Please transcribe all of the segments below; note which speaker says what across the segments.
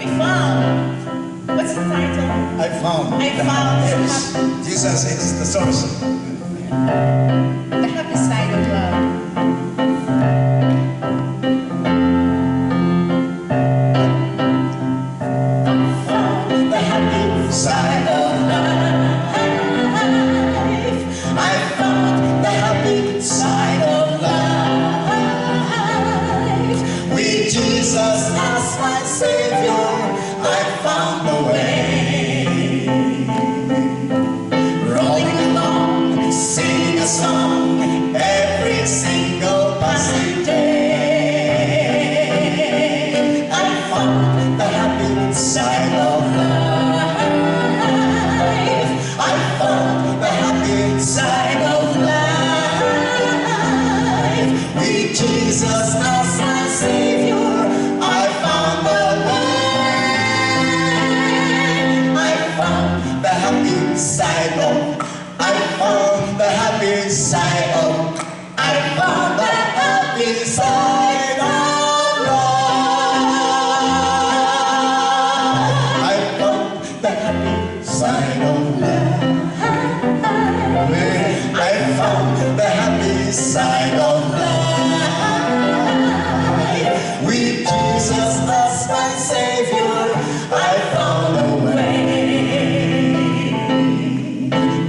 Speaker 1: We found. What's the title?
Speaker 2: I found.
Speaker 1: I found.
Speaker 2: Yes. Jesus is the source.
Speaker 1: The happy side of love.
Speaker 2: The happy side of life. I found the happy side of life. With Jesus as my Savior, I found the way. Rolling along, singing a song every single passing day. I found the happy side of life. I found the happy side of life. With Jesus as my Savior, I found the way. I found the happy side of. I found the happy side of. I found the happy side of life. I found the happy side of life. I found the happy side of life. With Jesus as my Savior, I found a way.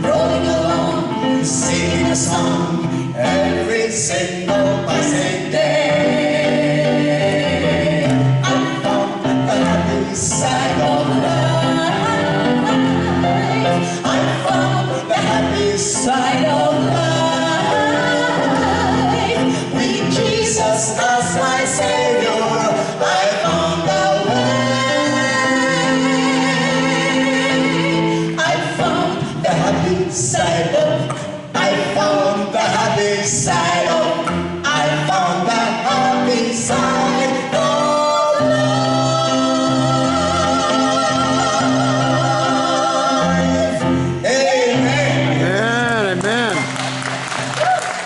Speaker 2: Rolling along, singing a song every single passing day. I found the happy side of life. I found the happy side of life. With Jesus as my Savior, I found the way. I found the happy side of. I found the happy side.